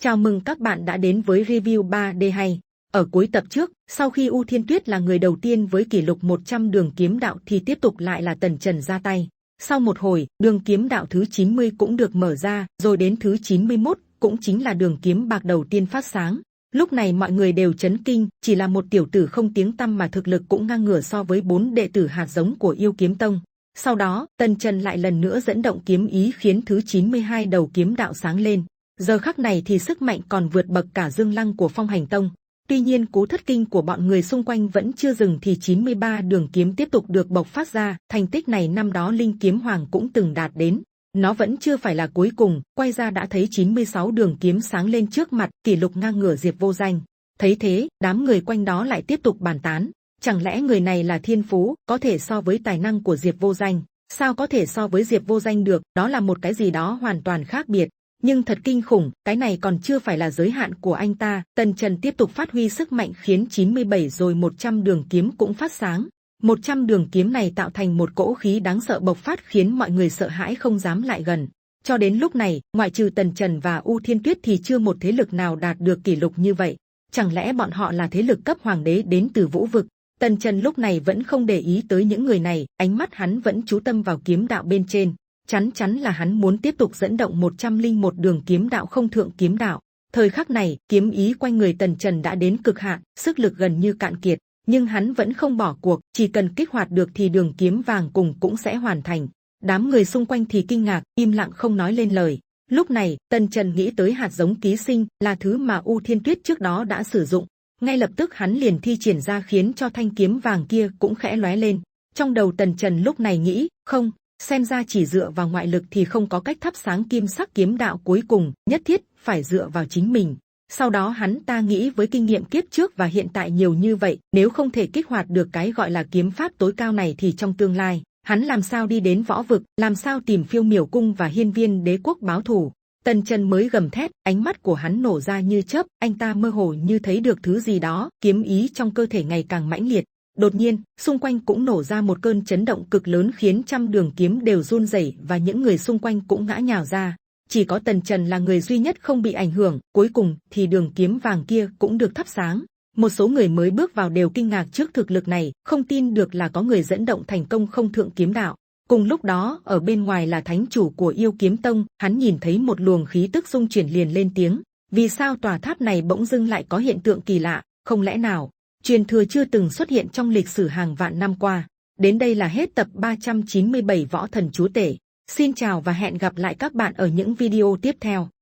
Chào mừng các bạn đã đến với review 3D hay. Ở cuối tập trước, sau khi U Thiên Tuyết là người đầu tiên với kỷ lục 100 đường kiếm đạo thì tiếp tục lại là Tần Trần ra tay. Sau một hồi, đường kiếm đạo thứ 90 cũng được mở ra, rồi đến thứ 91, cũng chính là đường kiếm bạc đầu tiên phát sáng. Lúc này mọi người đều chấn kinh, chỉ là một tiểu tử không tiếng tăm mà thực lực cũng ngang ngửa so với 4 đệ tử hạt giống của Yêu Kiếm Tông. Sau đó, Tần Trần lại lần nữa dẫn động kiếm ý khiến thứ 92 đầu kiếm đạo sáng lên. Giờ khắc này thì sức mạnh còn vượt bậc cả Dương Lăng của Phong Hành Tông. Tuy nhiên cú thất kinh của bọn người xung quanh vẫn chưa dừng thì 93 đường kiếm tiếp tục được bộc phát ra. Thành tích này năm đó Linh Kiếm Hoàng cũng từng đạt đến. Nó vẫn chưa phải là cuối cùng, quay ra đã thấy 96 đường kiếm sáng lên trước mặt, kỷ lục ngang ngửa Diệp Vô Danh. Thấy thế, đám người quanh đó lại tiếp tục bàn tán. Chẳng lẽ người này là thiên phú, có thể so với tài năng của Diệp Vô Danh? Sao có thể so với Diệp Vô Danh được? Đó là một cái gì đó hoàn toàn khác biệt. Nhưng thật kinh khủng, cái này còn chưa phải là giới hạn của anh ta. Tần Trần tiếp tục phát huy sức mạnh khiến 97 rồi 100 đường kiếm cũng phát sáng. 100 đường kiếm này tạo thành một cỗ khí đáng sợ bộc phát khiến mọi người sợ hãi không dám lại gần. Cho đến lúc này, ngoại trừ Tần Trần và U Thiên Tuyết thì chưa một thế lực nào đạt được kỷ lục như vậy. Chẳng lẽ bọn họ là thế lực cấp hoàng đế đến từ vũ vực? Tần Trần lúc này vẫn không để ý tới những người này, ánh mắt hắn vẫn chú tâm vào kiếm đạo bên trên. Chắn chắn là hắn muốn tiếp tục dẫn động 101 đường kiếm đạo không thượng kiếm đạo. Thời khắc này, kiếm ý quanh người Tần Trần đã đến cực hạn, sức lực gần như cạn kiệt, nhưng hắn vẫn không bỏ cuộc, chỉ cần kích hoạt được thì đường kiếm vàng cùng cũng sẽ hoàn thành. Đám người xung quanh thì kinh ngạc, im lặng không nói lên lời. Lúc này, Tần Trần nghĩ tới hạt giống ký sinh, là thứ mà U Thiên Tuyết trước đó đã sử dụng. Ngay lập tức hắn liền thi triển ra khiến cho thanh kiếm vàng kia cũng khẽ lóe lên. Trong đầu Tần Trần lúc này nghĩ, không, xem ra chỉ dựa vào ngoại lực thì không có cách thắp sáng kim sắc kiếm đạo cuối cùng, nhất thiết phải dựa vào chính mình. Sau đó hắn ta nghĩ với kinh nghiệm kiếp trước và hiện tại nhiều như vậy, nếu không thể kích hoạt được cái gọi là kiếm pháp tối cao này thì trong tương lai, hắn làm sao đi đến võ vực, làm sao tìm Phiêu Miểu Cung và Hiên Viên Đế Quốc báo thù. Tần Trần mới gầm thét, ánh mắt của hắn nổ ra như chớp, anh ta mơ hồ như thấy được thứ gì đó, kiếm ý trong cơ thể ngày càng mãnh liệt. Đột nhiên, xung quanh cũng nổ ra một cơn chấn động cực lớn khiến trăm đường kiếm đều run rẩy và những người xung quanh cũng ngã nhào ra. Chỉ có Tần Trần là người duy nhất không bị ảnh hưởng, cuối cùng thì đường kiếm vàng kia cũng được thắp sáng. Một số người mới bước vào đều kinh ngạc trước thực lực này, không tin được là có người dẫn động thành công không thượng kiếm đạo. Cùng lúc đó, ở bên ngoài là thánh chủ của Yêu Kiếm Tông, hắn nhìn thấy một luồng khí tức xung chuyển liền lên tiếng. Vì sao tòa tháp này bỗng dưng lại có hiện tượng kỳ lạ, không lẽ nào truyền thừa chưa từng xuất hiện trong lịch sử hàng vạn năm qua. Đến đây là hết tập 397 Võ Thần Chúa Tể. Xin chào và hẹn gặp lại các bạn ở những video tiếp theo.